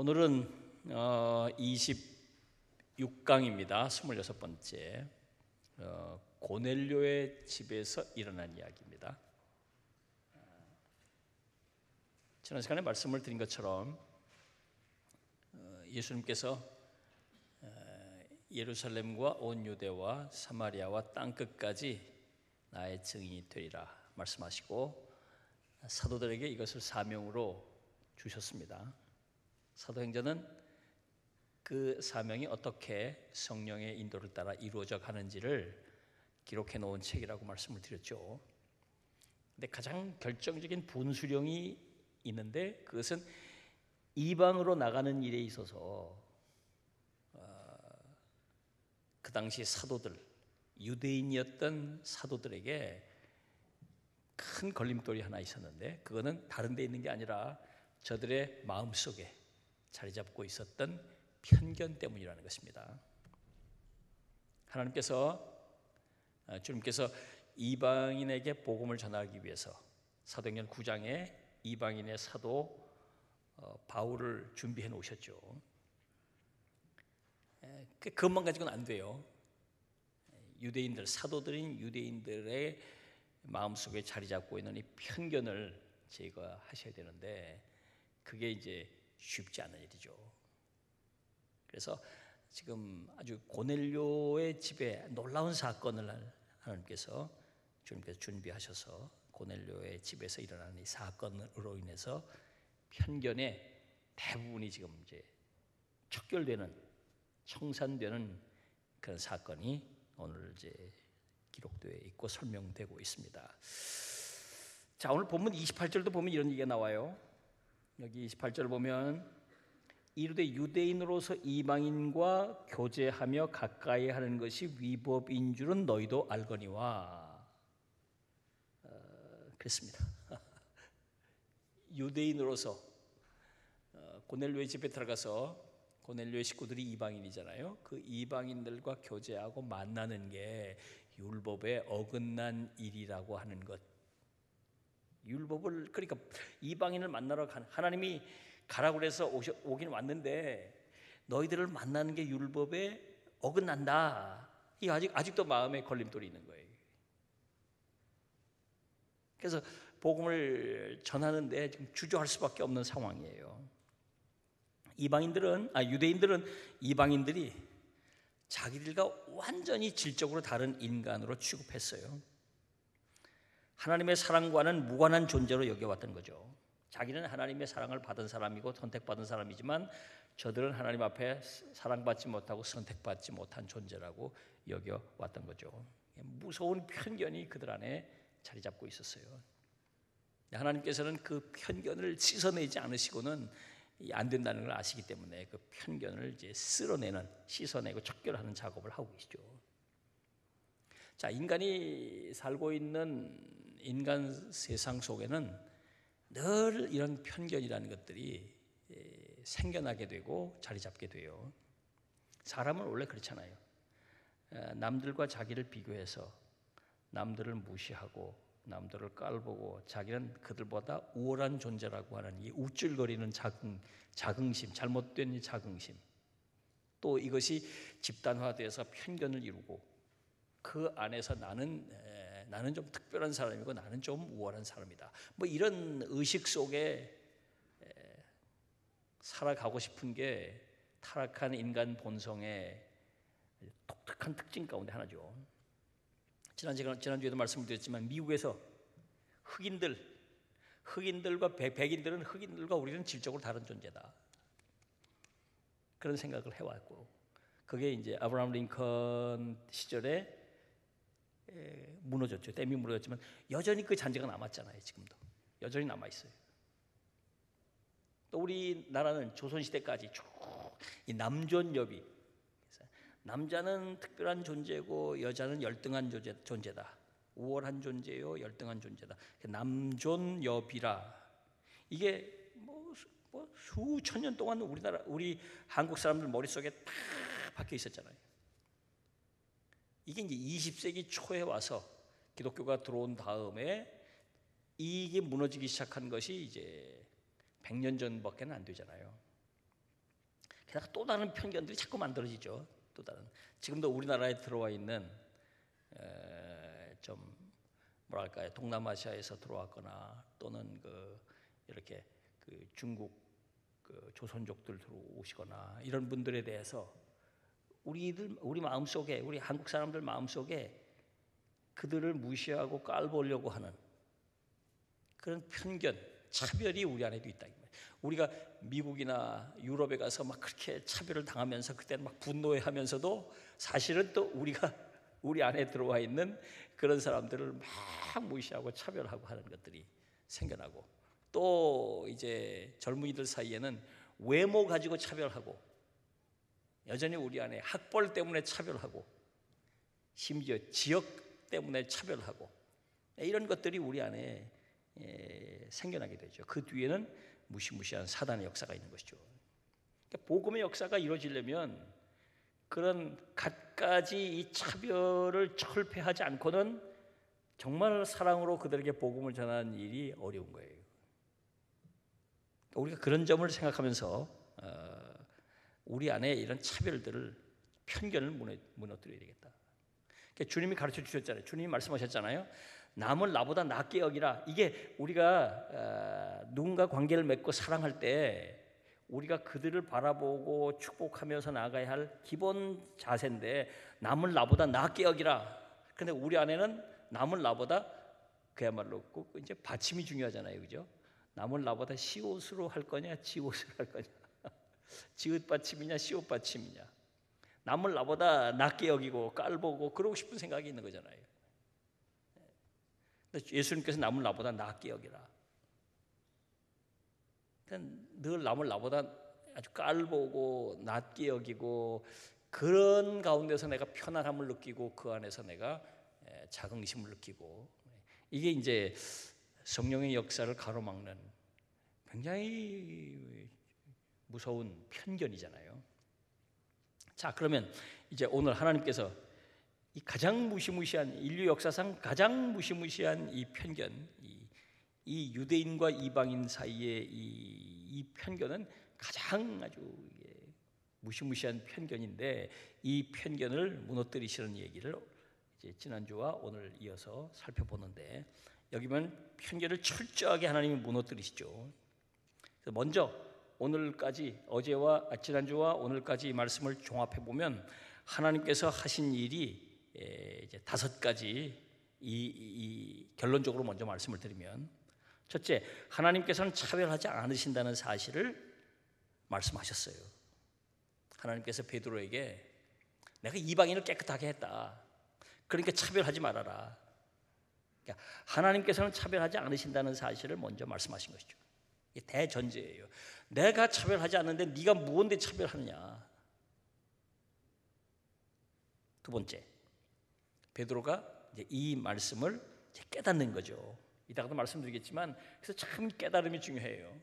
오늘은 26강입니다. 26번째 고넬료의 집에서 일어난 이야기입니다. 지난 시간에 말씀을 드린 것처럼 예수님께서 예루살렘과 온 유대와 사마리아와 땅끝까지 나의 증인이 되리라 말씀하시고 사도들에게 이것을 사명으로 주셨습니다. 사도행전은 그 사명이 어떻게 성령의 인도를 따라 이루어져 가는지를 기록해 놓은 책이라고 말씀을 드렸죠. 근데 가장 결정적인 분수령이 있는데 그것은 이방으로 나가는 일에 있어서 그 당시 사도들, 유대인이었던 사도들에게 큰 걸림돌이 하나 있었는데 그거는 다른 데 있는 게 아니라 저들의 마음속에 자리 잡고 있었던 편견 때문이라는 것입니다. 주님께서 이방인에게 복음을 전하기 위해서 사도행전 9장에 이방인의 사도 바울을 준비해 놓으셨죠. 그것만 가지고는 안 돼요. 유대인들, 사도들인 유대인들의 마음속에 자리 잡고 있는 이 편견을 제거하셔야 되는데 그게 이제 쉽지 않은 일이죠. 그래서 지금 아주 고넬료의 집에 놀라운 사건을 하나님께서 주님께서 준비하셔서 고넬료의 집에서 일어나는 이 사건으로 인해서 편견의 대부분이 지금 이제 척결되는, 청산되는 그런 사건이 오늘 이제 기록되어 있고 설명되고 있습니다. 자, 오늘 본문 28절도 보면 이런 얘기가 나와요. 여기 28절을 보면 이르되 유대인으로서 이방인과 교제하며 가까이 하는 것이 위법인 줄은 너희도 알거니와 그랬습니다. 유대인으로서 고넬료의 집에 들어가서 고넬료의 식구들이 이방인이잖아요. 그 이방인들과 교제하고 만나는 게 율법에 어긋난 일이라고 하는 것. 율법을, 그러니까 이방인을 만나러 하나님이 가라고 해서 오긴 왔는데 너희들을 만나는 게 율법에 어긋난다. 이게 아직도 마음에 걸림돌이 있는 거예요. 그래서 복음을 전하는데 지금 주저할 수밖에 없는 상황이에요. 유대인들은 이방인들이 자기들과 완전히 질적으로 다른 인간으로 취급했어요. 하나님의 사랑과는 무관한 존재로 여겨왔던 거죠. 자기는 하나님의 사랑을 받은 사람이고 선택받은 사람이지만 저들은 하나님 앞에 사랑받지 못하고 선택받지 못한 존재라고 여겨왔던 거죠. 무서운 편견이 그들 안에 자리 잡고 있었어요. 하나님께서는 그 편견을 씻어내지 않으시고는 안 된다는 걸 아시기 때문에 그 편견을 이제 씻어내고 척결하는 작업을 하고 계시죠. 자, 인간이 살고 있는 인간 세상 속에는 늘 이런 편견이라는 것들이 생겨나게 되고 자리 잡게 돼요. 사람은 원래 그렇잖아요. 남들과 자기를 비교해서 남들을 무시하고 남들을 깔보고 자기는 그들보다 우월한 존재라고 하는 이 우쭐거리는 자긍심, 잘못된 이 자긍심, 또 이것이 집단화되어서 편견을 이루고 그 안에서 나는 좀 특별한 사람이고 나는 좀 우월한 사람이다. 뭐 이런 의식 속에 살아가고 싶은 게 타락한 인간 본성의 독특한 특징 가운데 하나죠. 지난주에도 말씀을 드렸지만 미국에서 흑인들과 백인들은 흑인들과 우리는 질적으로 다른 존재다. 그런 생각을 해왔고 그게 이제 아브라함 링컨 시절에 무너졌죠. 댐이 무너졌지만 여전히 그 잔재가 남았잖아요. 지금도 여전히 남아있어요. 또 우리나라는 조선시대까지 쭉 이 남존여비, 남자는 특별한 존재고 여자는 열등한 존재다. 우월한 존재요, 열등한 존재다. 남존여비라. 이게 뭐 수천 년 동안 우리 한국 사람들 머릿속에 다 박혀 있었잖아요. 이게 이제 20세기 초에 와서 기독교가 들어온 다음에 이게 무너지기 시작한 것이 이제 100년 전밖에 안 되잖아요. 게다가 또 다른 편견들이 자꾸 만들어지죠. 또 다른 지금도 우리나라에 들어와 있는 좀 뭐랄까요, 동남아시아에서 들어왔거나 또는 이렇게 중국 조선족들 들어오시거나 이런 분들에 대해서 우리 마음속에, 우리 한국 사람들 마음속에 그들을 무시하고 깔보려고 하는 그런 편견, 차별이 우리 안에도 있다. 우리가 미국이나 유럽에 가서 막 그렇게 차별을 당하면서 그때는 막 분노해하면서도 사실은 또 우리 안에 들어와 있는 그런 사람들을 막 무시하고 차별하고 하는 것들이 생겨나고, 또 이제 젊은이들 사이에는 외모 가지고 차별하고, 여전히 우리 안에 학벌 때문에 차별하고, 심지어 지역 때문에 차별하고, 이런 것들이 우리 안에 생겨나게 되죠. 그 뒤에는 무시무시한 사단의 역사가 있는 것이죠. 그러니까 복음의 역사가 이루어지려면 그런 갖가지 이 차별을 철폐하지 않고는 정말 사랑으로 그들에게 복음을 전하는 일이 어려운 거예요. 우리가 그런 점을 생각하면서 우리 안에 이런 차별들을, 편견을 무너뜨려야 되겠다. 그러니까 주님이 가르쳐 주셨잖아요. 주님이 말씀하셨잖아요. 남을 나보다 낫게 여기라. 이게 우리가 누군가 관계를 맺고 사랑할 때 우리가 그들을 바라보고 축복하면서 나아가야 할 기본 자세인데, 남을 나보다 낫게 여기라. 그런데 우리 안에는 남을 나보다, 그야말로 꼭 이제 받침이 중요하잖아요, 그죠? 남을 나보다 시옷으로 할 거냐, 지옷으로 할 거냐, 지읒 받침이냐, 시옷 받침이냐. 남을 나보다 낫게 여기고 깔보고 그러고 싶은 생각이 있는 거잖아요. 예수님께서 남을 나보다 낫게 여기라. 늘 남을 나보다 아주 깔보고 낫게 여기고, 그런 가운데서 내가 편안함을 느끼고 그 안에서 내가 자긍심을 느끼고, 이게 이제 성령의 역사를 가로막는 굉장히 무서운 편견이잖아요. 자, 그러면 이제 오늘 하나님께서 이 가장 무시무시한, 인류 역사상 가장 무시무시한 이 편견, 이 유대인과 이방인 사이의 이 편견은 가장 아주 무시무시한 편견인데, 이 편견을 무너뜨리시는 얘기를 이제 지난주와 오늘 이어서 살펴보는데, 여기 보면 편견을 철저하게 하나님이 무너뜨리시죠. 그래서 먼저 오늘까지, 어제와 지난주와 오늘까지 이 말씀을 종합해 보면 하나님께서 하신 일이 이제 5가지, 이 결론적으로 먼저 말씀을 드리면, 첫째, 하나님께서는 차별하지 않으신다는 사실을 말씀하셨어요. 하나님께서 베드로에게 내가 이방인을 깨끗하게 했다, 그러니까 차별하지 말아라. 그러니까 하나님께서는 차별하지 않으신다는 사실을 먼저 말씀하신 것이죠. 이게 대전제예요. 내가 차별하지 않는데 네가 무언데 차별하느냐. 두 번째, 베드로가 이제 이 말씀을 이제 깨닫는 거죠. 이따가도 말씀드리겠지만, 그래서 참 깨달음이 중요해요.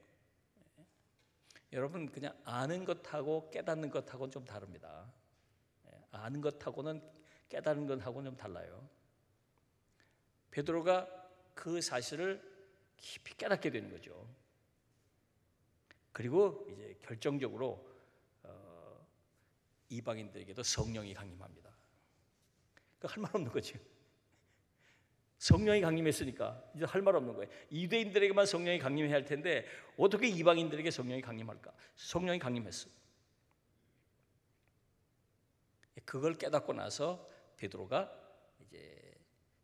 여러분, 그냥 아는 것하고 깨닫는 것하고는 좀 다릅니다. 아는 것하고는 깨닫는 것하고는 좀 달라요. 베드로가 그 사실을 깊이 깨닫게 되는 거죠. 그리고 이제 결정적으로 이방인들에게도 성령이 강림합니다. 그러니까 할 말 없는 거죠. 성령이 강림했으니까 이제 할 말 없는 거예요. 유대인들에게만 성령이 강림해야 할 텐데 어떻게 이방인들에게 성령이 강림할까? 성령이 강림했어. 그걸 깨닫고 나서 베드로가 이제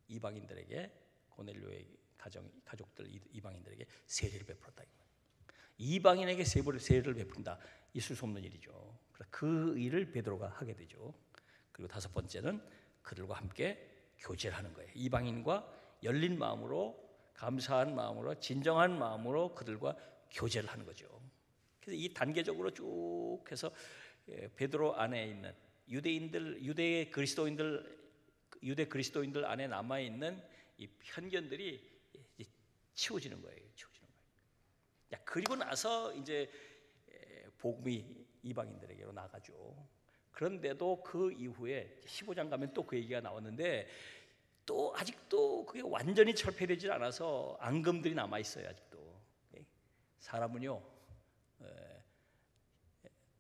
이방인들에게, 고넬료의 가족들 이방인들에게 세례를 베풀었다. 이방인에게 세례를 베푼다, 있을 수 없는 일이죠. 그 일을 베드로가 하게 되죠. 그리고 5번째는 그들과 함께 교제를 하는 거예요. 이방인과 열린 마음으로, 감사한 마음으로, 진정한 마음으로 그들과 교제를 하는 거죠. 그래서 이 단계적으로 쭉 해서 베드로 안에 있는 유대 그리스도인들 안에 남아 있는 이 편견들이 치워지는 거예요. 그리고 나서 이제 복음이 이방인들에게로 나가죠. 그런데도 그 이후에 15장 가면 또 그 얘기가 나왔는데, 또 아직도 그게 완전히 철폐되지 않아서 앙금들이 남아 있어요. 아직도 사람은요,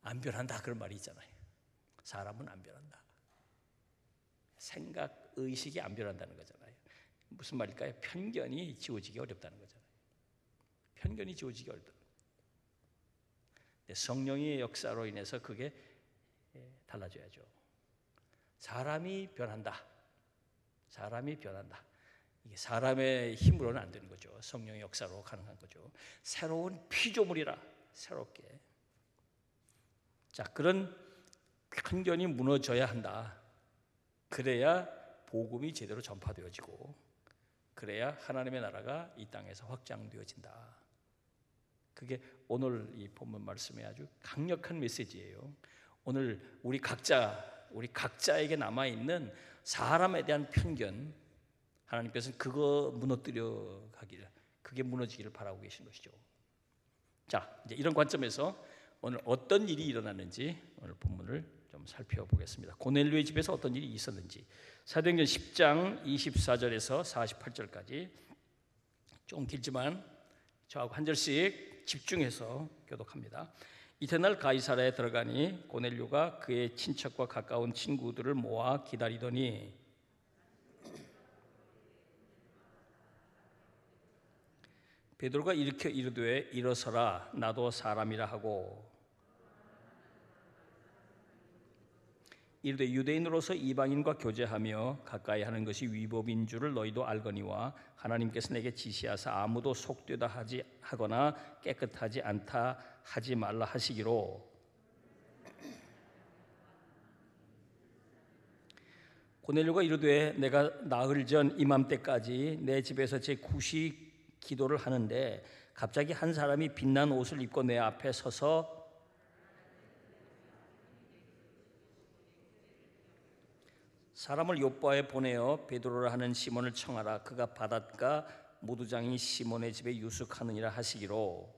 안 변한다 그런 말이 있잖아요. 사람은 안 변한다. 생각, 의식이 안 변한다는 거잖아요. 무슨 말일까요? 편견이 지워지기 어렵다는 거잖아요. 편견이 지워지기 어렵다. 성령의 역사로 인해서 그게 달라져야죠. 사람이 변한다. 사람이 변한다. 이게 사람의 힘으로는 안 되는 거죠. 성령의 역사로 가능한 거죠. 새로운 피조물이라 새롭게. 자, 그런 편견이 무너져야 한다. 그래야 복음이 제대로 전파되어지고, 그래야 하나님의 나라가 이 땅에서 확장되어진다. 그게 오늘 이 본문 말씀의 아주 강력한 메시지예요. 오늘 우리 각자에게 남아 있는 사람에 대한 편견, 하나님께서는 그거 무너뜨려 가기를, 그게 무너지기를 바라고 계신 것이죠. 자, 이제 이런 관점에서 오늘 어떤 일이 일어났는지 오늘 본문을 좀 살펴보겠습니다. 고넬료의 집에서 어떤 일이 있었는지, 사도행전 10장 24절에서 48절까지 좀 길지만 저하고 한 절씩 집중해서 교독합니다. 이튿날 가이사랴에 들어가니 고넬료가 그의 친척과 가까운 친구들을 모아 기다리더니 베드로가 일으켜 이르되 일어서라, 나도 사람이라 하고 이르되 유대인으로서 이방인과 교제하며 가까이 하는 것이 위법인 줄을 너희도 알거니와 하나님께서 내게 지시하사 아무도 속되다 하거나 깨끗하지 않다 하지 말라 하시기로. 고넬료가 이르되 내가 나흘 전 이맘때까지 내 집에서 제 구식 기도를 하는데 갑자기 한 사람이 빛난 옷을 입고 내 앞에 서서 사람을 요바에 보내어 베드로라 하는 시몬을 청하라. 그가 바닷가 모두장이 시몬의 집에 유숙하느니라 하시기로.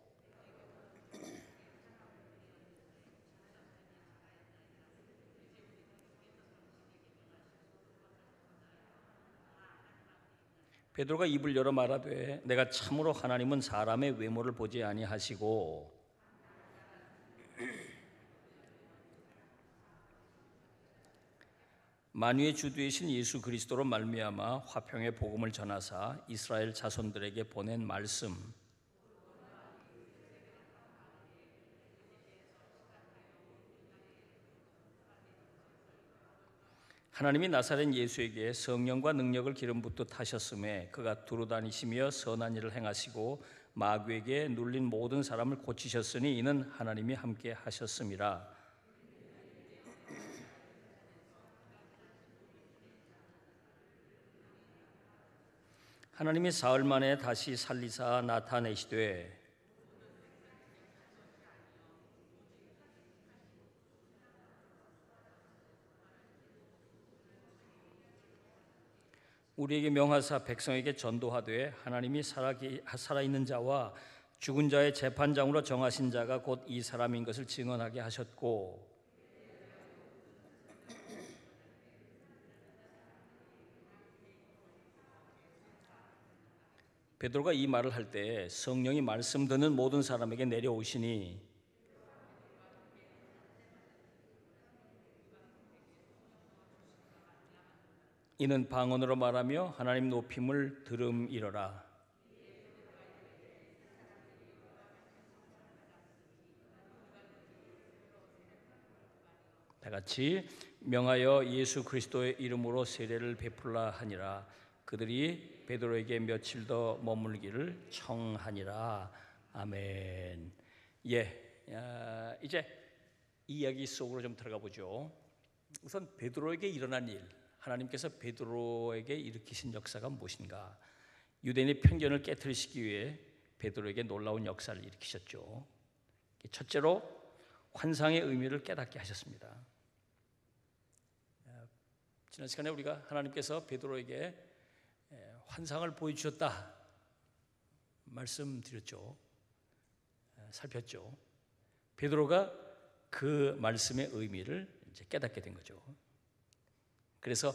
베드로가 입을 열어 말하되 내가 참으로 하나님은 사람의 외모를 보지 아니하시고 만유의 주 되신 예수 그리스도로 말미암아 화평의 복음을 전하사 이스라엘 자손들에게 보낸 말씀, 하나님이 나사렛 예수에게 성령과 능력을 기름 붓듯 하셨음에 그가 두루다니시며 선한 일을 행하시고 마귀에게 눌린 모든 사람을 고치셨으니 이는 하나님이 함께 하셨음이라. 하나님이 사흘 만에 다시 살리사 나타내시되 우리에게 명하사 백성에게 전도하되 하나님이 살아있는 자와 죽은 자의 재판장으로 정하신 자가 곧 이 사람인 것을 증언하게 하셨고 베드로가 이 말을 할 때 성령이 말씀 듣는 모든 사람에게 내려오시니 이는 방언으로 말하며 하나님 높임을 들음이러라. 다 같이 명하여 예수 그리스도의 이름으로 세례를 베풀라 하니라. 그들이 베드로에게 며칠 더 머물기를 청하니라. 아멘. 이제 이 이야기 속으로 좀 들어가 보죠. 우선 베드로에게 일어난 일, 하나님께서 베드로에게 일으키신 역사가 무엇인가? 유대인의 편견을 깨트리시기 위해 베드로에게 놀라운 역사를 일으키셨죠. 첫째로 환상의 의미를 깨닫게 하셨습니다. 지난 시간에 우리가 하나님께서 베드로에게 환상을 보여주셨다 말씀드렸죠. 살폈죠. 베드로가 그 말씀의 의미를 이제 깨닫게 된 거죠. 그래서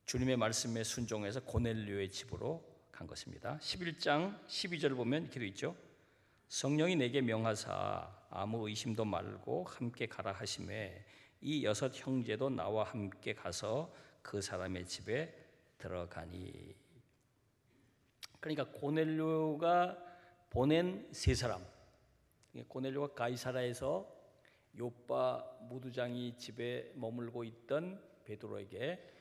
주님의 말씀에 순종해서 고넬료의 집으로 간 것입니다. 11장 12절을 보면 이렇게 되어 있죠. 성령이 내게 명하사 아무 의심도 말고 함께 가라 하심에 이 6 형제도 나와 함께 가서 그 사람의 집에 들어가니. 그러니까 고넬료가 보낸 3사람, 고넬료가 가이사라에서 요빠 무두장이 집에 머물고 있던 베드로에게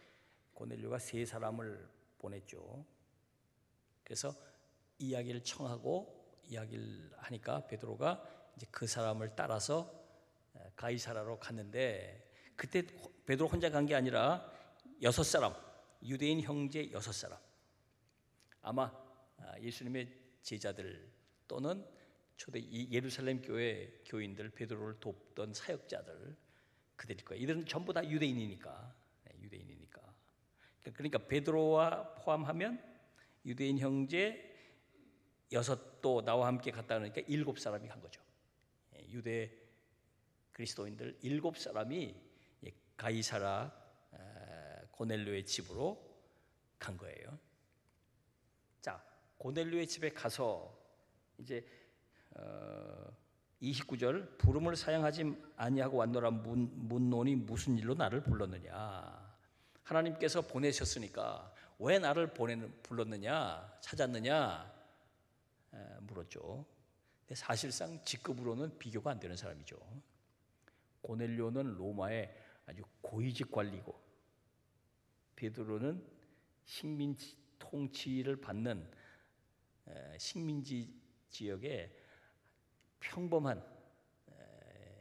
고넬료가 3사람을 보냈죠. 그래서 이야기를 청하고 이야기를 하니까 베드로가 이제 그 사람을 따라서 가이사라로 갔는데, 그때 베드로 혼자 간 게 아니라 6사람, 유대인 형제 6사람, 아마 예수님의 제자들 또는 초대 예루살렘 교회 교인들, 베드로를 돕던 사역자들, 그들일 거예요. 이들은 전부 다 유대인이니까. 그러니까 베드로와 포함하면 유대인 형제 6도 나와 함께 갔다 그러니까 7사람이 간 거죠. 유대 그리스도인들 7사람이 가이사라 고넬료의 집으로 간 거예요. 자, 고넬료의 집에 가서 이제 29절, 부름을 사양하지 아니하고 왔노라 묻노니 무슨 일로 나를 불렀느냐. 하나님께서 보내셨으니까 왜 나를 불렀느냐, 찾았느냐 물었죠. 근데 사실상 직급으로는 비교가 안 되는 사람이죠. 고넬료는 로마의 아주 고위직 관리고, 베드로는 식민지 통치를 받는 식민지 지역의 평범한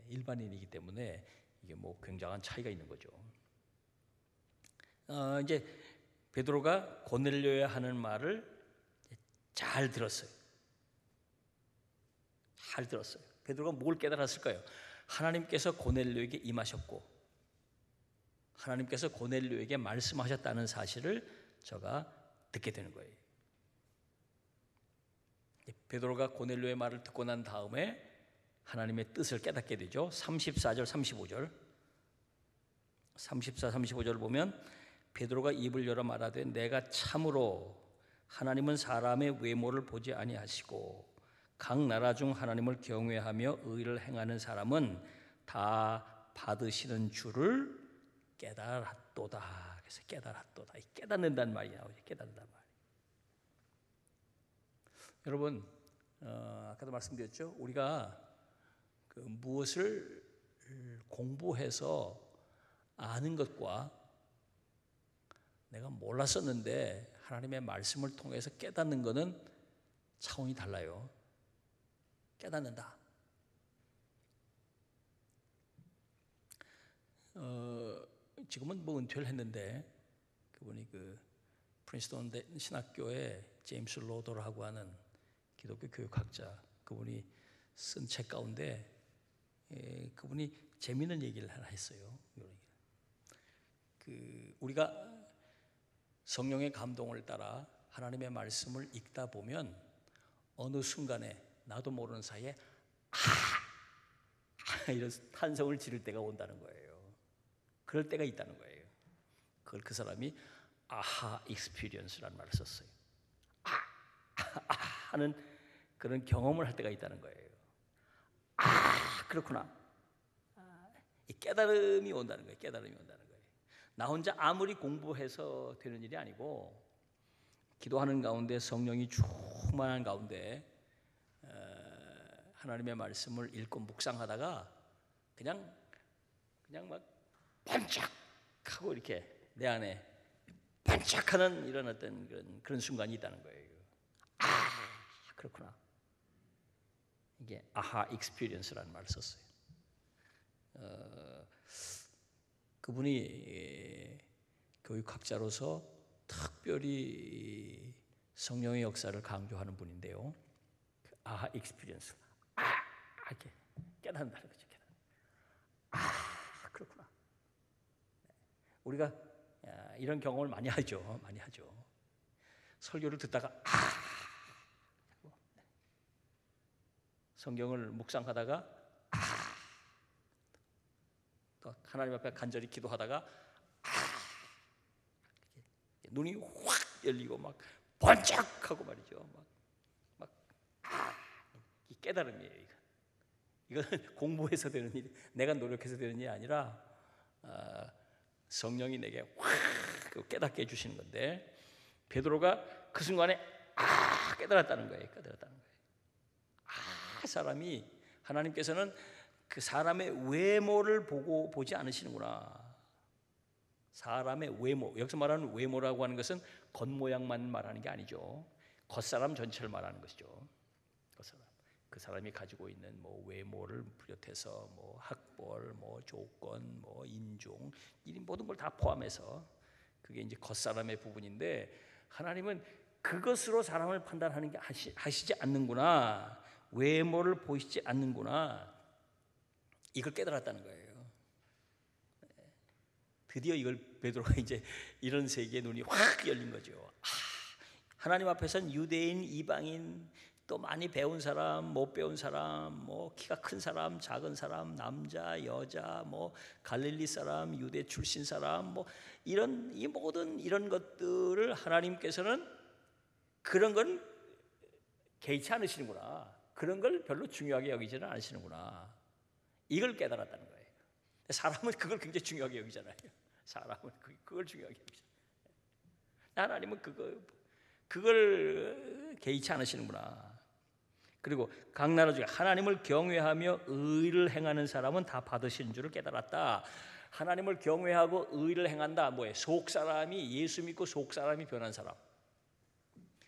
일반인이기 때문에 이게 뭐 굉장한 차이가 있는 거죠. 이제 베드로가 고넬료에 하는 말을 잘 들었어요. 베드로가 뭘 깨달았을까요? 하나님께서 고넬료에게 임하셨고 하나님께서 고넬료에게 말씀하셨다는 사실을 저가 듣게 되는 거예요. 베드로가 고넬료의 말을 듣고 난 다음에 하나님의 뜻을 깨닫게 되죠. 34절 35절 34, 35절 보면 베드로가 입을 열어 말하되 내가 참으로 하나님은 사람의 외모를 보지 아니하시고 각 나라 중 하나님을 경외하며 의를 행하는 사람은 다 받으시는 줄을 깨달았도다. 그래서 깨달았도다. 깨닫는다는 말이 나오죠. 깨닫는다는 말. 여러분, 아까도 말씀드렸죠. 우리가 무엇을 공부해서 아는 것과 내가 몰랐었는데 하나님의 말씀을 통해서 깨닫는 것은 차원이 달라요. 깨닫는다. 지금은 뭐 은퇴를 했는데 그분이 프린스턴 신학교의 제임스 로더라고 하는 기독교 교육학자, 그분이 쓴 책 가운데 그분이 재미있는 얘기를 하나 했어요. 우리가 성령의 감동을 따라 하나님의 말씀을 읽다 보면 어느 순간에 나도 모르는 사이에 이런 탄성을 지를 때가 온다는 거예요. 그럴 때가 있다는 거예요. 그걸 그 사람이 아하 익스피리언스라는 말을 썼어요. 하는 그런 경험을 할 때가 있다는 거예요. 그렇구나. 이 깨달음이 온다는 거예요. 깨달음이 온다는 거예요. 나 혼자 아무리 공부해서 되는 일이 아니고 기도하는 가운데 성령이 충만한 가운데 하나님의 말씀을 읽고 묵상하다가 그냥 막 반짝하고 이렇게 내 안에 반짝하는 이런 어떤 그런 순간이 있다는 거예요. 그렇구나. 이게 아하 익스피리언스라는 말을 썼어요. 그분이 교육학자로서 특별히 성령의 역사를 강조하는 분인데요. 아하 익스피리언스. 이렇게 깨닫는다는 거죠. 그렇구나. 우리가 이런 경험을 많이 하죠. 설교를 듣다가 성경을 묵상하다가 또 하나님 앞에 간절히 기도하다가 눈이 확 열리고 막 번쩍하고 말이죠. 이 깨달음이에요. 이건 공부해서 되는 일, 내가 노력해서 되는 일이 아니라 성령이 내게 확 깨닫게 해주시는 건데, 베드로가 그 순간에 깨달았다는 거예요. 깨달았다는 거예요. 사람이, 하나님께서는 그 사람의 외모를 보지 않으시는구나. 사람의 외모, 여기서 말하는 외모라고 하는 것은 겉모양만 말하는 게 아니죠. 겉사람 전체를 말하는 것이죠. 겉사람. 그 사람이 가지고 있는 뭐 외모를 비롯해서 뭐 학벌, 뭐 조건, 뭐 인종, 이 모든 걸 다 포함해서 그게 이제 겉사람의 부분인데, 하나님은 그것으로 사람을 판단하는 게 하시지 않는구나. 외모를 보시지 않는구나. 이걸 깨달았다는 거예요. 드디어 이걸 베드로가 이제 이런 세계의 눈이 확 열린 거죠. 하나님 앞에서는 유대인, 이방인, 또 많이 배운 사람, 못 배운 사람, 뭐 키가 큰 사람, 작은 사람, 남자, 여자, 뭐 갈릴리 사람, 유대 출신 사람, 뭐 이런 이 모든 이런 것들을 하나님께서는 그런 건 개의치 않으시는구나. 그런 걸 별로 중요하게 여기지는 않으시는구나. 이걸 깨달았다는 거예요. 사람은 그걸 굉장히 중요하게 여기잖아요. 사람은 그걸 중요하게 여기잖아요. 하나님은 그걸 개의치 않으시는구나. 그리고 각 나라 중에 하나님을 경외하며 의를 행하는 사람은 다 받으시는 줄을 깨달았다. 하나님을 경외하고 의를 행한다. 뭐예요? 속 사람이 예수 믿고 속 사람이 변한 사람.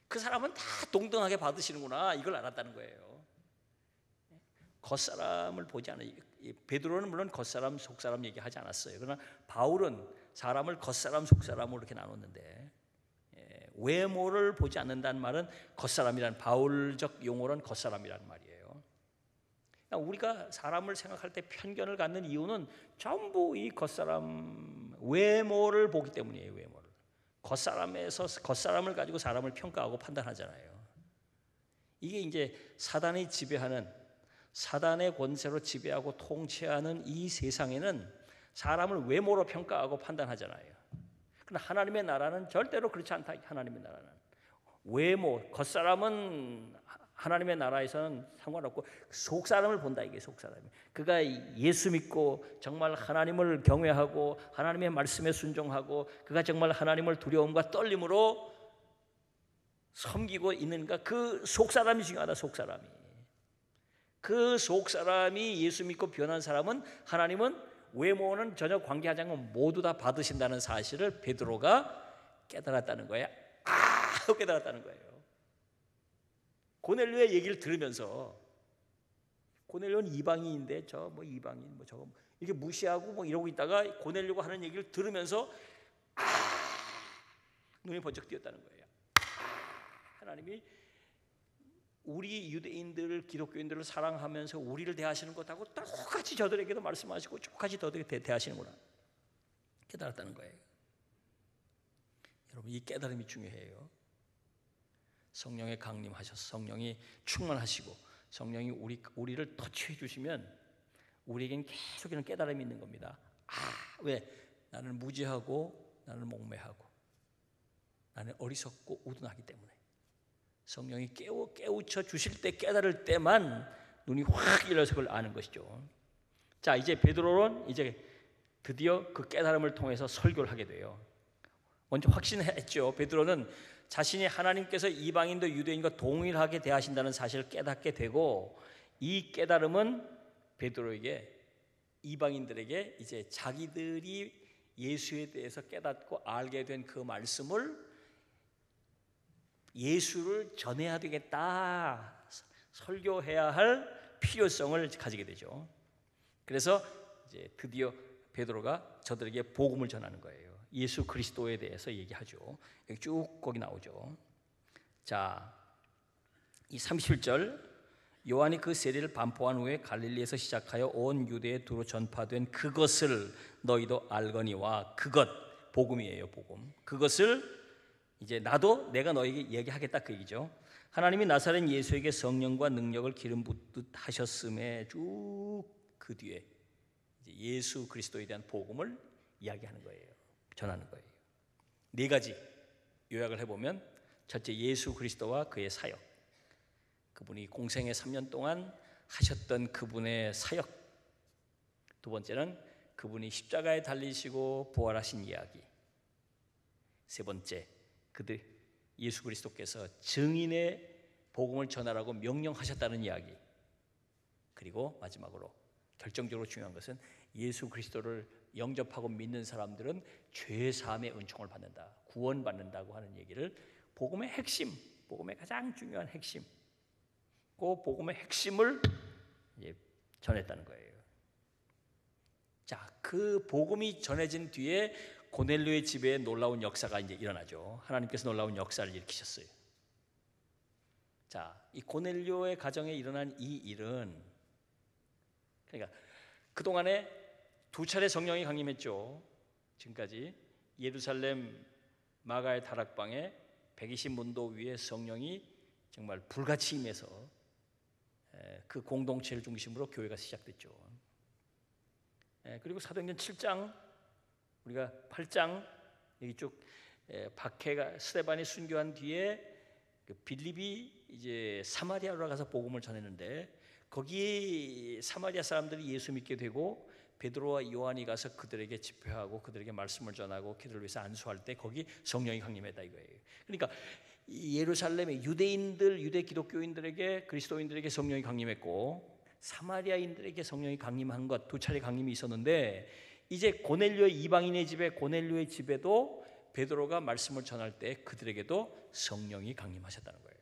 그 사람은 다 동등하게 받으시는구나. 이걸 알았다는 거예요. 겉사람을 보지 않아요. 베드로는 물론 겉사람, 속사람 얘기하지 않았어요. 그러나 바울은 사람을 겉사람, 속사람으로 이렇게 나눴는데, 외모를 보지 않는다는 말은 겉사람이란, 바울적 용어로는 겉사람이라는 말이에요. 우리가 사람을 생각할 때 편견을 갖는 이유는 전부 이 겉사람, 외모를 보기 때문이에요. 외모를. 겉사람에서 겉사람을 가지고 사람을 평가하고 판단하잖아요. 이게 이제 사단이 지배하는, 사단의 권세로 지배하고 통치하는 이 세상에는 사람을 외모로 평가하고 판단하잖아요. 그러나 하나님의 나라는 절대로 그렇지 않다. 하나님의 나라는 외모, 겉사람은 하나님의 나라에서는 상관없고 속사람을 본다. 이게 속사람이. 그가 예수 믿고 정말 하나님을 경외하고 하나님의 말씀에 순종하고 그가 정말 하나님을 두려움과 떨림으로 섬기고 있는가, 그 속사람이 중요하다. 속사람이. 그 속사람이 예수 믿고 변한 사람은 하나님은 외모는 전혀 관계하지 않고 모두 다 받으신다는 사실을 베드로가 깨달았다는 거예요. 깨달았다는 거예요. 고넬료의 얘기를 들으면서, 고넬료는 이방인인데 저 뭐 이방인 뭐 저거 이렇게 무시하고 뭐 이러고 있다가 고넬료가 하는 얘기를 들으면서 눈이 번쩍 띄었다는 거예요. 하나님이 우리 유대인들을, 기독교인들을 사랑하면서 우리를 대하시는 것하고 똑같이 저들에게도 말씀하시고 똑같이 저들에게 대하시는구나. 깨달았다는 거예요. 여러분, 이 깨달음이 중요해요. 성령에 강림하셔서 성령이 충만하시고 성령이 우리를 터치해 주시면 우리에겐 계속 이런 깨달음이 있는 겁니다. 왜? 나는 무지하고 나는 목매하고 나는 어리석고 우둔하기 때문에 성령이 깨우쳐 주실 때, 깨달을 때만 눈이 확 열려서 그걸 아는 것이죠. 자, 이제 베드로는 이제 드디어 그 깨달음을 통해서 설교를 하게 돼요. 먼저 확신했죠. 베드로는 자신이 하나님께서 이방인도 유대인과 동일하게 대하신다는 사실을 깨닫게 되고, 이 깨달음은 베드로에게, 이방인들에게 이제 자기들이 예수에 대해서 깨닫고 알게 된 그 말씀을, 예수를 전해야 되겠다, 설교해야 할 필요성을 가지게 되죠. 그래서 이제 드디어 베드로가 저들에게 복음을 전하는 거예요. 예수 그리스도에 대해서 얘기하죠. 여기 쭉 거기 나오죠. 자, 이 37절, 요한이 그 세례를 반포한 후에 갈릴리에서 시작하여 온 유대에 두루 전파된 그것을 너희도 알거니와, 그것, 복음이에요. 복음. 그것을 이제 내가 너에게 얘기하겠다, 그 얘기죠. 하나님이 나사렛 예수에게 성령과 능력을 기름 붓듯 하셨음에 쭉 그 뒤에 이제 예수 그리스도에 대한 복음을 이야기하는 거예요. 전하는 거예요. 네 가지 요약을 해보면, 첫째, 예수 그리스도와 그의 사역. 그분이 공생의 3년 동안 하셨던 그분의 사역, 두 번째는 그분이 십자가에 달리시고 부활하신 이야기, 세 번째 그들 예수 그리스도께서 증인의 복음을 전하라고 명령하셨다는 이야기, 그리고 마지막으로 결정적으로 중요한 것은 예수 그리스도를 영접하고 믿는 사람들은 죄 사함의 은총을 받는다, 구원받는다고 하는 얘기를 복음의 핵심, 복음의 가장 중요한 핵심, 그 복음의 핵심을 전했다는 거예요. 자, 그 복음이 전해진 뒤에 고넬료의 집에 놀라운 역사가 이제 일어나죠. 하나님께서 놀라운 역사를 일으키셨어요. 자, 이 고넬료의 가정에 일어난 이 일은, 그러니까 그동안에 두 차례 성령이 강림했죠. 지금까지 예루살렘 마가의 다락방에 120문도 위에 성령이 정말 불같이 임해서 그 공동체를 중심으로 교회가 시작됐죠. 그리고 사도행전 7장, 우리가 8장 여기 쭉 박해가 스데반이 순교한 뒤에 그 빌립이 이제 사마리아로 가서 복음을 전했는데, 거기 사마리아 사람들이 예수 믿게 되고 베드로와 요한이 가서 그들에게 집회하고 그들에게 말씀을 전하고 그들을 위해서 안수할 때 거기 성령이 강림했다 이거예요. 그러니까 예루살렘의 유대인들, 유대 기독교인들에게, 그리스도인들에게 성령이 강림했고 사마리아인들에게 성령이 강림한 것, 두 차례 강림이 있었는데, 이제 고넬료의 이방인의 집에, 고넬료의 집에도 베드로가 말씀을 전할 때 그들에게도 성령이 강림하셨다는 거예요.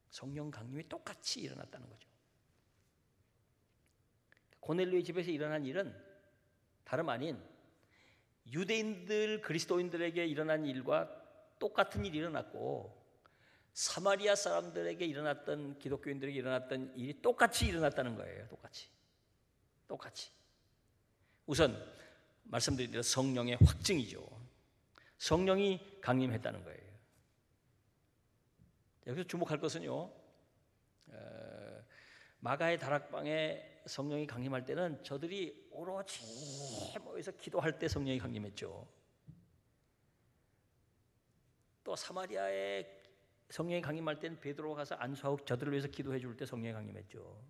성령 강림이 똑같이 일어났다는 거죠. 고넬료의 집에서 일어난 일은 다름 아닌 유대인들, 그리스도인들에게 일어난 일과 똑같은 일이 일어났고, 사마리아 사람들에게 일어났던, 기독교인들에게 일어났던 일이 똑같이 일어났다는 거예요. 똑같이. 우선 말씀드린 대로 성령의 확증이죠. 성령이 강림했다는 거예요. 여기서 주목할 것은요, 마가의 다락방에 성령이 강림할 때는 저들이 오로지 모여서 기도할 때 성령이 강림했죠. 또 사마리아에 성령이 강림할 때는 베드로가 가서 안수하고 저들을 위해서 기도해 줄 때 성령이 강림했죠.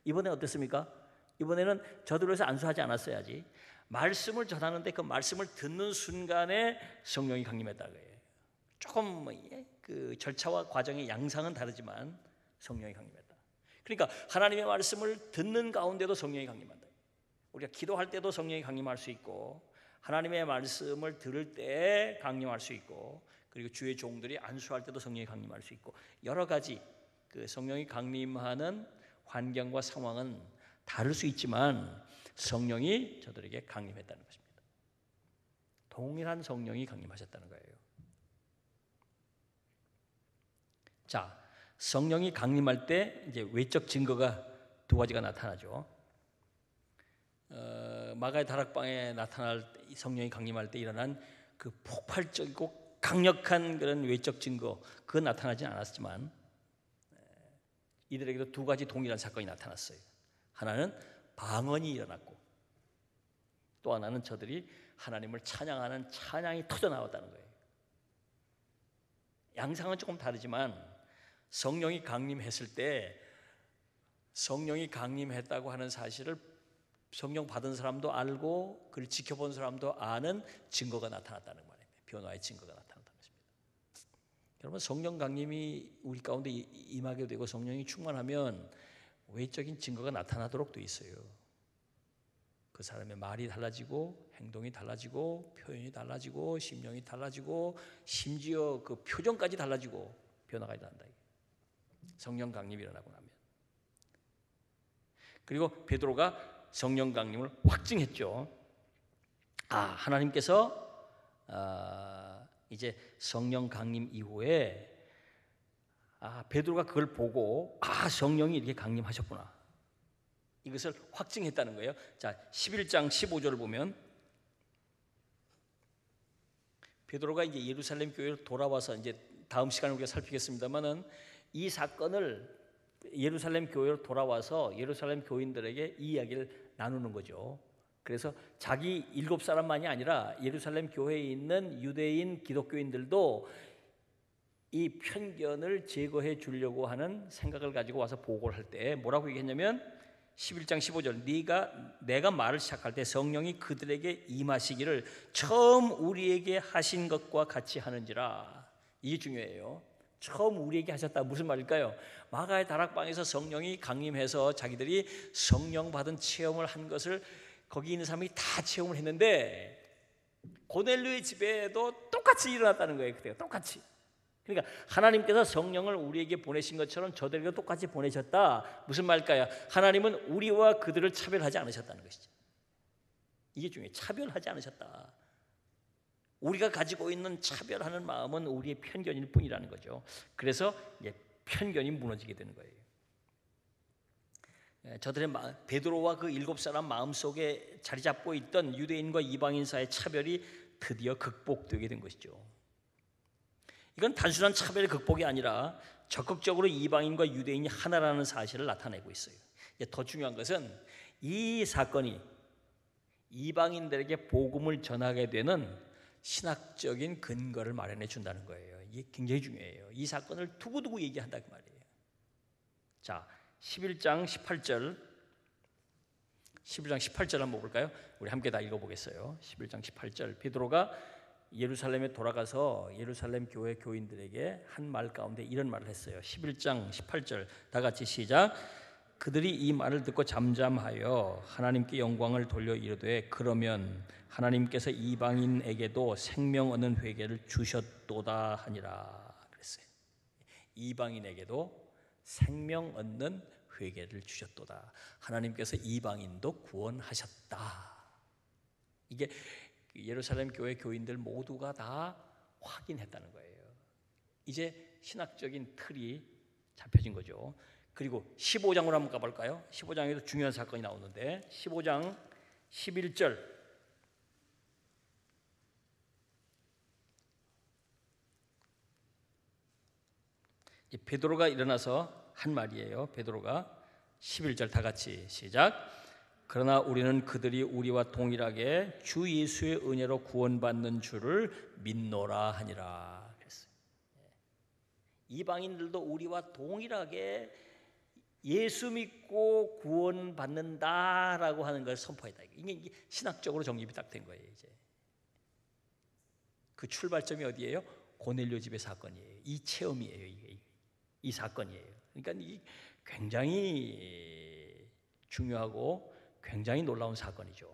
이번에 어땠습니까? 이번에는 저들을 위해서 안수하지 않았어야지. 말씀을 전하는데 그 말씀을 듣는 순간에 성령이 강림했다는 거예요. 조금 그 절차와 과정의 양상은 다르지만 성령이 강림했다. 그러니까 하나님의 말씀을 듣는 가운데도 성령이 강림한다. 우리가 기도할 때도 성령이 강림할 수 있고, 하나님의 말씀을 들을 때 강림할 수 있고, 그리고 주의 종들이 안수할 때도 성령이 강림할 수 있고, 여러 가지 그 성령이 강림하는 환경과 상황은 다를 수 있지만 성령이 저들에게 강림했다는 것입니다. 동일한 성령이 강림하셨다는 거예요. 자, 성령이 강림할 때 이제 외적 증거가 두 가지가 나타나죠. 마가의 다락방에 나타날 성령이 강림할 때 일어난 그 폭발적이고 강력한 그런 외적 증거, 그건 나타나지 않았지만 이들에게도 두 가지 동일한 사건이 나타났어요. 하나는 방언이 일어났고, 또 하나는 저들이 하나님을 찬양하는 찬양이 터져 나왔다는 거예요. 양상은 조금 다르지만 성령이 강림했을 때 성령이 강림했다고 하는 사실을 성령 받은 사람도 알고 그를 지켜본 사람도 아는 증거가 나타났다는 말입니다. 변화의 증거가 나타났다는 것입니다. 여러분, 성령 강림이 우리 가운데 임하게 되고 성령이 충만하면 외적인 증거가 나타나도록 돼 있어요. 그 사람의 말이 달라지고 행동이 달라지고 표현이 달라지고 심령이 달라지고 심지어 그 표정까지 달라지고 변화가 일어난다. 성령 강림이 일어나고 나면. 그리고 베드로가 성령 강림을 확증했죠. 하나님께서 이제 성령 강림 이후에 베드로가 그걸 보고 성령이 이렇게 강림하셨구나, 이것을 확증했다는 거예요. 자, 11장 15절을 보면 베드로가 이제 예루살렘 교회로 돌아와서, 이제 다음 시간에 우리가 살피겠습니다만은 이 사건을 예루살렘 교회로 돌아와서 예루살렘 교인들에게 이 이야기를 나누는 거죠. 그래서 자기 7사람만이 아니라 예루살렘 교회에 있는 유대인 기독교인들도 이 편견을 제거해 주려고 하는 생각을 가지고 와서 보고를 할 때 뭐라고 얘기했냐면 11장 15절 내가 말을 시작할 때 성령이 그들에게 임하시기를 처음 우리에게 하신 것과 같이 하는지라. 이게 중요해요. 처음 우리에게 하셨다. 무슨 말일까요? 마가의 다락방에서 성령이 강림해서 자기들이 성령 받은 체험을 한 것을 거기 있는 사람이 다 체험을 했는데 고넬료의 집에도 똑같이 일어났다는 거예요. 그때가 똑같이. 그러니까 하나님께서 성령을 우리에게 보내신 것처럼 저들에게 똑같이 보내셨다. 무슨 말일까요? 하나님은 우리와 그들을 차별하지 않으셨다는 것이죠. 이게 중요해요. 차별하지 않으셨다. 우리가 가지고 있는 차별하는 마음은 우리의 편견일 뿐이라는 거죠. 그래서 편견이 무너지게 되는 거예요. 저들의 베드로와 그 7사람 마음속에 자리 잡고 있던 유대인과 이방인 사이의 차별이 드디어 극복되게 된 것이죠. 이건 단순한 차별의 극복이 아니라 적극적으로 이방인과 유대인이 하나라는 사실을 나타내고 있어요. 더 중요한 것은 이 사건이 이방인들에게 복음을 전하게 되는 신학적인 근거를 마련해 준다는 거예요. 이게 굉장히 중요해요. 이 사건을 두고두고 얘기한다 그 말이에요. 자, 11장 18절 한번 볼까요? 우리 함께 다 읽어보겠어요. 11장 18절 베드로가 예루살렘에 돌아가서 예루살렘 교회 교인들에게 한 말 가운데 이런 말을 했어요. 11장 18절 다 같이 시작. 그들이 이 말을 듣고 잠잠하여 하나님께 영광을 돌려 이르되 그러면 하나님께서 이방인에게도 생명 얻는 회개를 주셨도다 하니라 그랬어요. 이방인에게도 생명 얻는 회개를 주셨도다. 하나님께서 이방인도 구원하셨다. 이게 예루살렘 교회 교인들 모두가 다 확인했다는 거예요. 이제 신학적인 틀이 잡혀진 거죠. 그리고 15장으로 한번 가볼까요? 15장에도 중요한 사건이 나오는데 15장 11절 베드로가 일어나서 한 말이에요. 베드로가 11절 다 같이 시작. 그러나 우리는 그들이 우리와 동일하게 주 예수의 은혜로 구원받는 줄을 믿노라 하니라 그랬어요. 이방인들도 우리와 동일하게 예수 믿고 구원받는다라고 하는 걸 선포했다. 이게 신학적으로 정립이 딱 된 거예요. 이제 그 출발점이 어디예요? 고넬료 집의 사건이에요. 이 체험이에요. 이 사건이에요. 그러니까 이 굉장히 중요하고 굉장히 놀라운 사건이죠.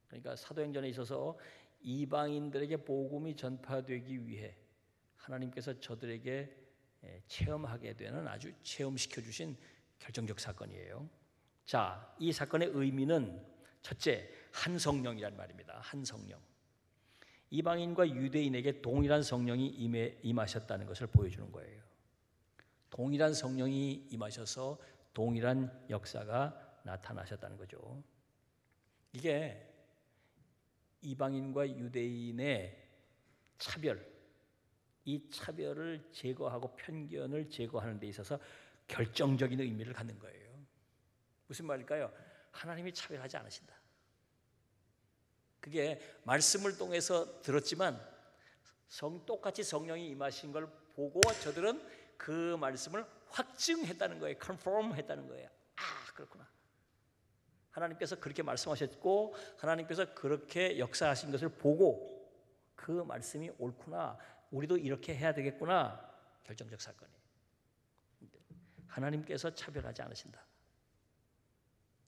그러니까 사도행전에 있어서 이방인들에게 복음이 전파되기 위해 하나님께서 저들에게 체험하게 되는 아주 체험시켜 주신 결정적 사건이에요. 자, 이 사건의 의미는 첫째, 한 성령이란 말입니다. 한 성령. 이방인과 유대인에게 동일한 성령이 임하셨다는 것을 보여주는 거예요. 동일한 성령이 임하셔서 동일한 역사가 나타나셨다는 거죠. 이게 이방인과 유대인의 차별, 이 차별을 제거하고 편견을 제거하는 데 있어서 결정적인 의미를 갖는 거예요. 무슨 말일까요? 하나님이 차별하지 않으신다. 그게 말씀을 통해서 들었지만 똑같이 성령이 임하신 걸 보고 저들은 그 말씀을 확증했다는 거예요. 컨펌했다는 거예요. 아, 그렇구나. 하나님께서 그렇게 말씀하셨고 하나님께서 그렇게 역사하신 것을 보고 그 말씀이 옳구나. 우리도 이렇게 해야 되겠구나. 결정적 사건이에요. 하나님께서 차별하지 않으신다.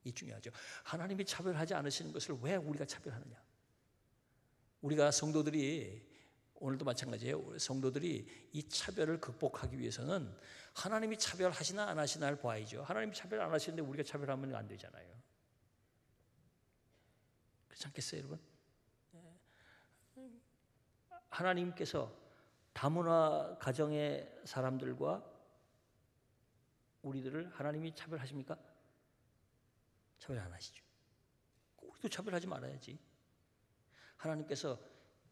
이 중요하죠. 하나님이 차별하지 않으시는 것을 왜 우리가 차별하느냐? 우리가 성도들이 오늘도 마찬가지예요. 성도들이 이 차별을 극복하기 위해서는 하나님이 차별하시나 안 하시나를 봐야죠. 하나님이 차별 안 하시는데 우리가 차별하면 안 되잖아요. 그렇지 않겠어요, 여러분? 하나님께서 다문화 가정의 사람들과 우리들을 하나님이 차별하십니까? 차별 안 하시죠. 우리도 차별하지 말아야지. 하나님께서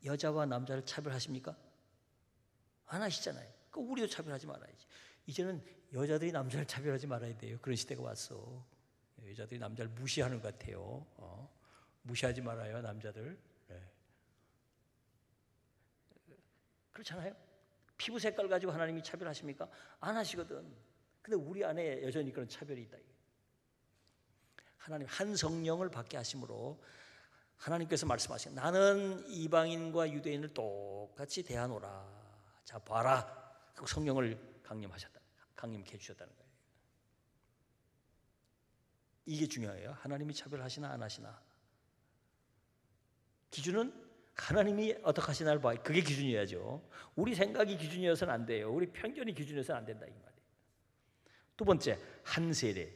여자와 남자를 차별하십니까? 안 하시잖아요. 그러니까 우리도 차별하지 말아야지. 이제는 여자들이 남자를 차별하지 말아야 돼요. 그런 시대가 왔어. 여자들이 남자를 무시하는 것 같아요. 무시하지 말아요, 남자들. 네. 그렇잖아요. 피부 색깔 가지고 하나님이 차별하십니까? 안 하시거든. 근데 우리 안에 여전히 그런 차별이 있다. 하나님 한 성령을 받게 하심으로 하나님께서 말씀하신 나는 이방인과 유대인을 똑같이 대하노라. 자 봐라. 그 성령을 강림케 해주셨다는 거예요. 이게 중요해요. 하나님이 차별하시나 안 하시나. 기준은 하나님이 어떻게 하시나를 봐. 그게 기준이어야죠. 우리 생각이 기준이어서는 안 돼요. 우리 편견이 기준이어서는 안 된다 이 말이에요. 두 번째, 한 세례.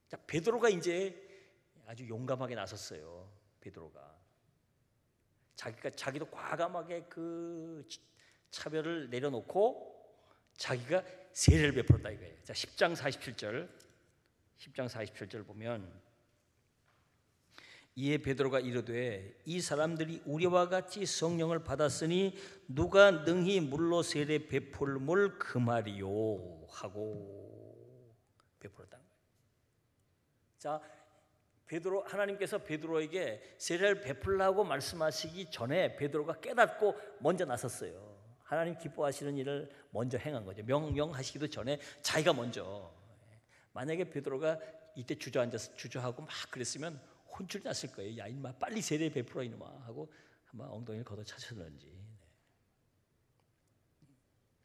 자, 베드로가 이제 아주 용감하게 나섰어요. 베드로가 자기도 과감하게 그 차별을 내려놓고 자기가 세례를 베풀었다 이거예요. 자, 10장 47절 보면 이에 베드로가 이르되 이 사람들이 우리와 같이 성령을 받았으니 누가 능히 물로 세례 베풀물 그 말이요 하고 베풀었다는 거예요. 자, 하나님께서 베드로에게 세례를 베풀라고 말씀하시기 전에 베드로가 깨닫고 먼저 나섰어요. 하나님 기뻐하시는 일을 먼저 행한 거죠. 명령하시기도 전에 자기가 먼저. 만약에 베드로가 이때 주저하고 막 그랬으면 혼쭐 났을 거예요. 야 인마 빨리 세례 베풀어 이놈아 하고 아마 엉덩이를 걷어차셨는지.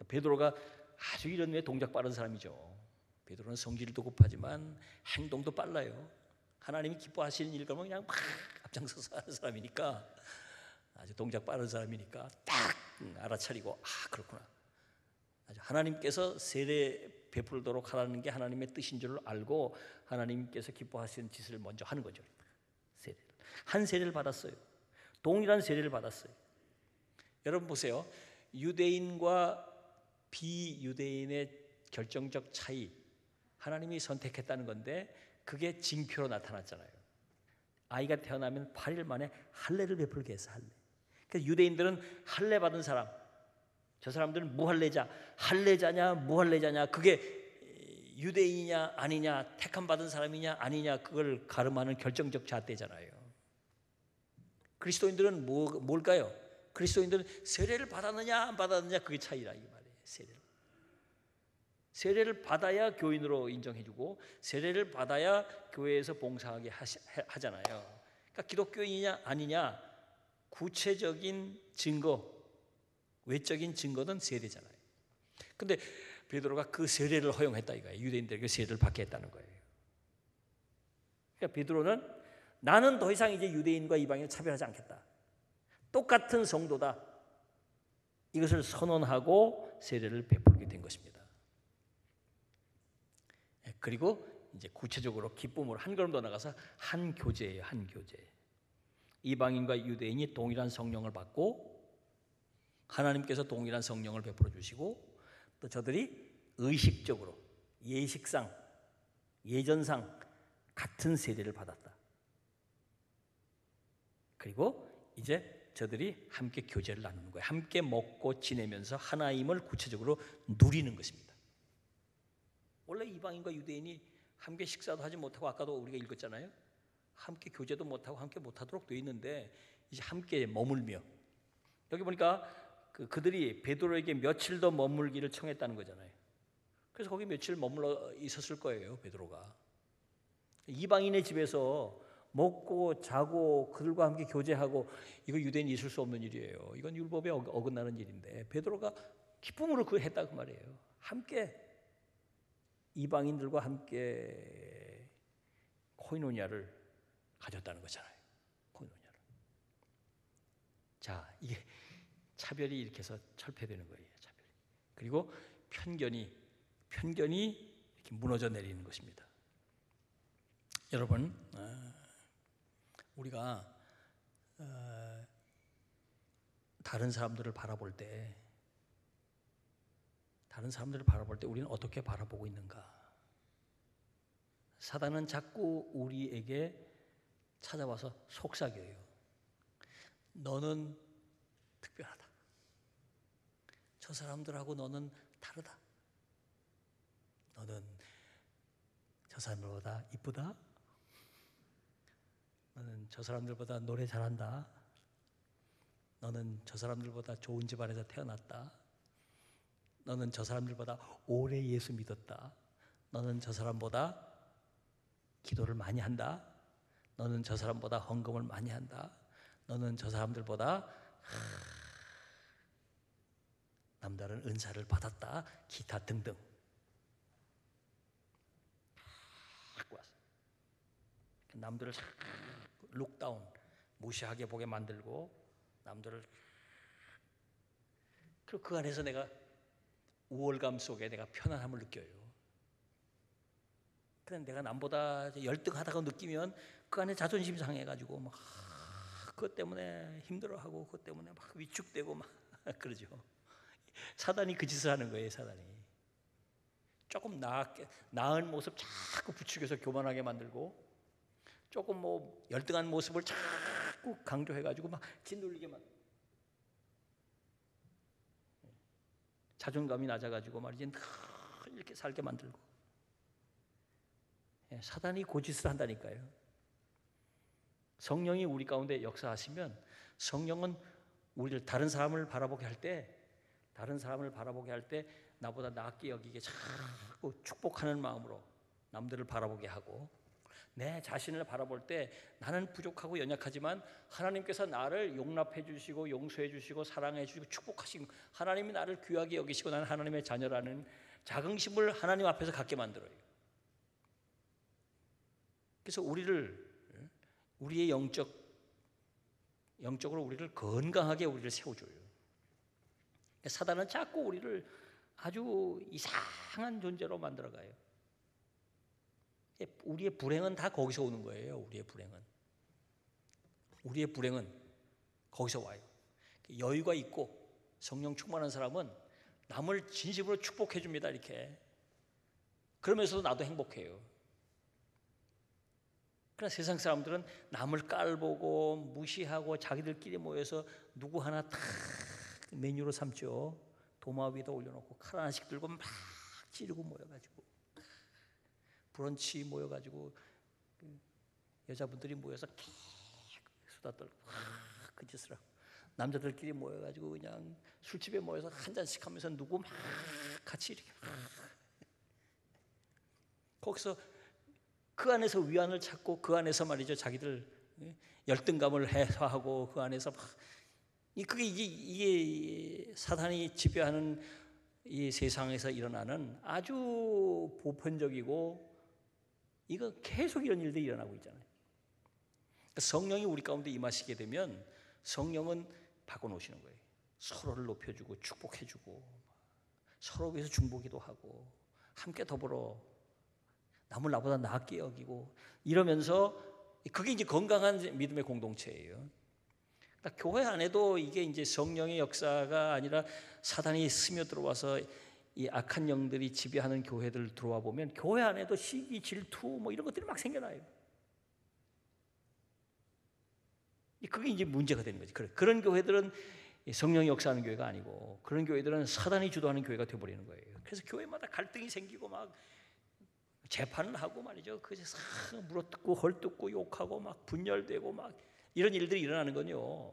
베드로가 아주 이런 데 동작 빠른 사람이죠. 베드로는 성질도 급하지만 행동도 빨라요. 하나님이 기뻐하시는 일 그러면 그냥 막 앞장서서 하는 사람이니까 아주 동작 빠른 사람이니까 딱 알아차리고 그렇구나. 아주 하나님께서 세례 베풀도록 하라는 게 하나님의 뜻인 줄 알고 하나님께서 기뻐하시는 짓을 먼저 하는 거죠. 한 세례를 받았어요. 동일한 세례를 받았어요. 여러분 보세요. 유대인과 비유대인의 결정적 차이, 하나님이 선택했다는 건데 그게 징표로 나타났잖아요. 아이가 태어나면 8일 만에 할례를 베풀게 해서 할례. 그러니까 유대인들은 할례 받은 사람, 저 사람들은 무할례자, 할례자냐 무할례자냐 그게 유대인이냐 아니냐, 택함 받은 사람이냐 아니냐 그걸 가름하는 결정적 잣대잖아요. 그리스도인들은 뭘까요? 그리스도인들은 세례를 받았느냐 안 받았느냐 그게 차이라 이 말이에요. 세례를 받아야 교인으로 인정해주고 세례를 받아야 교회에서 봉사하게 하잖아요. 그러니까 기독교인이냐 아니냐 구체적인 증거, 외적인 증거는 세례잖아요. 근데 베드로가 그 세례를 허용했다 이거예요. 유대인들에게 세례를 받게 했다는 거예요. 그러니까 베드로는 나는 더 이상 이제 유대인과 이방인을 차별하지 않겠다. 똑같은 성도다. 이것을 선언하고 세례를 베풀게 된 것입니다. 그리고 이제 구체적으로 기쁨으로 한 걸음 더 나가서 한 교제예요. 한 교제. 이방인과 유대인이 동일한 성령을 받고 하나님께서 동일한 성령을 베풀어 주시고 또 저들이 의식적으로 예식상 예전상 같은 세례를 받았다. 그리고 이제 저들이 함께 교제를 나누는 거예요. 함께 먹고 지내면서 하나임을 구체적으로 누리는 것입니다. 원래 이방인과 유대인이 함께 식사도 하지 못하고 아까도 우리가 읽었잖아요. 함께 교제도 못하고 함께 못하도록 되어 있는데 이제 함께 머물며 여기 보니까 그들이 베드로에게 며칠 더 머물기를 청했다는 거잖아요. 그래서 거기 며칠 머물러 있었을 거예요. 베드로가 이방인의 집에서 먹고 자고 그들과 함께 교제하고 이거 유대인이 있을 수 없는 일이에요. 이건 율법에 어긋나는 일인데 베드로가 기쁨으로 그걸 했다 그 말이에요. 함께 이방인들과 함께 코이노니아를 가졌다는 거잖아요. 코이노니아를. 자, 이게 차별이 이렇게 해서 철폐되는 거예요. 차별이. 그리고 편견이 이렇게 무너져 내리는 것입니다. 여러분, 우리가 다른 사람들을 바라볼 때 우리는 어떻게 바라보고 있는가? 사단은 자꾸 우리에게 찾아와서 속삭여요. 너는 특별하다. 저 사람들하고 너는 다르다. 너는 저 사람들보다 이쁘다. 너는 저 사람들보다 노래 잘한다. 너는 저 사람들보다 좋은 집안에서 태어났다. 너는 저 사람들보다 오래 예수 믿었다. 너는 저 사람보다 기도를 많이 한다. 너는 저 사람보다 헌금을 많이 한다. 너는 저 사람들보다 남다른 은사를 받았다. 기타 등등. 남들을 룩다운, 무시하게 보게 만들고 남들을, 그리고 그 안에서 내가 우월감 속에 내가 편안함을 느껴요. 그런데 내가 남보다 열등하다고 느끼면 그 안에 자존심 상해가지고 막 그것 때문에 힘들어하고 그것 때문에 막 위축되고 막 그러죠. 사단이 그 짓을 하는 거예요. 사단이 조금 나은 모습 자꾸 부추겨서 교만하게 만들고, 조금 뭐 열등한 모습을 자꾸 강조해가지고 막 짓눌리게만, 자존감이 낮아가지고 말이지 이렇게 살게 만들고. 사단이 그 짓을 한다니까요. 성령이 우리 가운데 역사하시면 성령은 우리를 다른 사람을 바라보게 할 때 나보다 낫게 여기게 자꾸 축복하는 마음으로 남들을 바라보게 하고, 내 자신을 바라볼 때 나는 부족하고 연약하지만 하나님께서 나를 용납해 주시고 용서해 주시고 사랑해 주시고 축복하시고, 하나님이 나를 귀하게 여기시고 나는 하나님의 자녀라는 자긍심을 하나님 앞에서 갖게 만들어요. 그래서 우리의 영적으로 우리를 건강하게 우리를 세워줘요. 사단은 자꾸 우리를 아주 이상한 존재로 만들어가요. 우리의 불행은 다 거기서 오는 거예요. 우리의 불행은 거기서 와요. 여유가 있고 성령 충만한 사람은 남을 진심으로 축복해 줍니다. 이렇게. 그러면서도 나도 행복해요. 그러나 세상 사람들은 남을 깔보고 무시하고 자기들끼리 모여서 누구 하나 다 메뉴로 삼죠. 도마 위에다 올려놓고 칼 하나씩 들고 막 찌르고 모여가지고, 브런치 모여가지고 여자분들이 모여서 수다 떨고 그 짓을 하고, 남자들끼리 모여가지고 그냥 술집에 모여서 한 잔씩 하면서 누구 막 같이 이렇게 거기서 그 안에서 위안을 찾고, 그 안에서 말이죠 자기들 열등감을 해소하고, 그 안에서 막 그게 이게 사탄이 지배하는 이 세상에서 일어나는 아주 보편적이고, 이거 계속 이런 일들이 일어나고 있잖아요. 성령이 우리 가운데 임하시게 되면 성령은 바꿔놓으시는 거예요. 서로를 높여주고 축복해주고, 서로 위해서 중보기도 하고, 함께 더불어 남을 나보다 낫게 여기고, 이러면서 그게 이제 건강한 믿음의 공동체예요. 그러니까 교회 안에도 이게 이제 성령의 역사가 아니라 사단이 스며들어와서 이 악한 영들이 지배하는 교회들 들어와 보면 교회 안에도 시기, 질투 뭐 이런 것들이 막 생겨나요. 그게 이제 문제가 되는 거지. 그런 교회들은 성령이 역사하는 교회가 아니고, 그런 교회들은 사단이 주도하는 교회가 되어버리는 거예요. 그래서 교회마다 갈등이 생기고 막 재판을 하고 말이죠. 그래서 물어뜯고 헐뜯고 욕하고 막 분열되고 막 이런 일들이 일어나는 건요,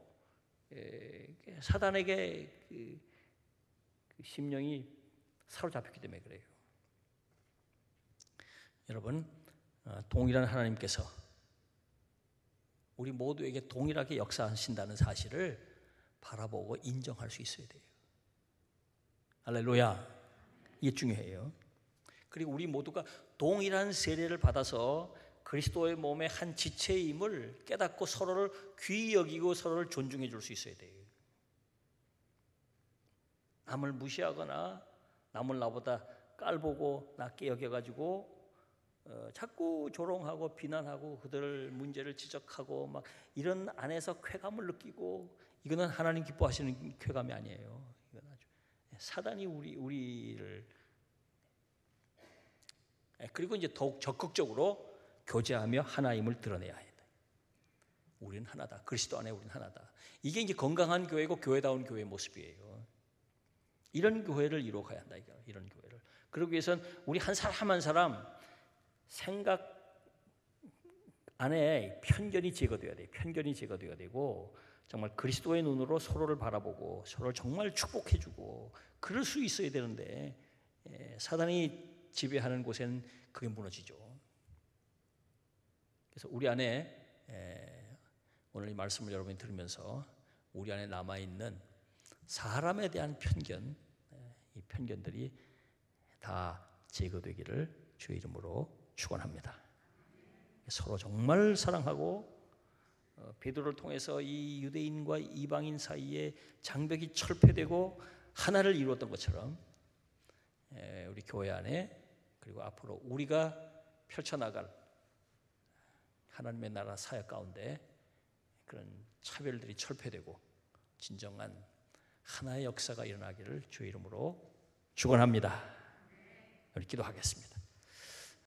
사단에게 그 심령이 사로잡혔기 때문에 그래요. 여러분, 동일한 하나님께서 우리 모두에게 동일하게 역사하신다는 사실을 바라보고 인정할 수 있어야 돼요. 할렐루야. 이게 중요해요. 그리고 우리 모두가 동일한 세례를 받아서 그리스도의 몸의 한 지체임을 깨닫고 서로를 귀히 여기고 서로를 존중해 줄 수 있어야 돼요. 남을 무시하거나 남을 나보다 깔보고 낮게 여겨가지고 자꾸 조롱하고 비난하고 그들 문제를 지적하고 막 이런 안에서 쾌감을 느끼고, 이거는 하나님 기뻐하시는 쾌감이 아니에요. 이건 아주 사단이 우리를, 그리고 이제 더욱 적극적으로 교제하며 하나임을 드러내야 한다. 우리는 하나다. 그리스도 안에 우리는 하나다. 이게 이제 건강한 교회고 교회다운 교회의 모습이에요. 이런 교회를 이루어가야 한다. 이런 교회를. 그러기 위해서는 우리 한 사람 한 사람 생각 안에 편견이 제거되어야 돼요. 편견이 제거되어야 되고, 정말 그리스도의 눈으로 서로를 바라보고 서로를 정말 축복해주고 그럴 수 있어야 되는데 사단이 지배하는 곳엔 그게 무너지죠. 그래서 우리 안에 오늘 이 말씀을 여러분이 들으면서 우리 안에 남아있는 사람에 대한 편견, 이 편견들이 다 제거되기를 주의 이름으로 축원합니다. 서로 정말 사랑하고 베드로를 통해서 이 유대인과 이방인 사이에 장벽이 철폐되고 하나를 이루었던 것처럼 우리 교회 안에 그리고 앞으로 우리가 펼쳐나갈 하나님의 나라 사역 가운데 그런 차별들이 철폐되고 진정한 하나의 역사가 일어나기를 주의 이름으로 축원합니다. 우리 기도하겠습니다.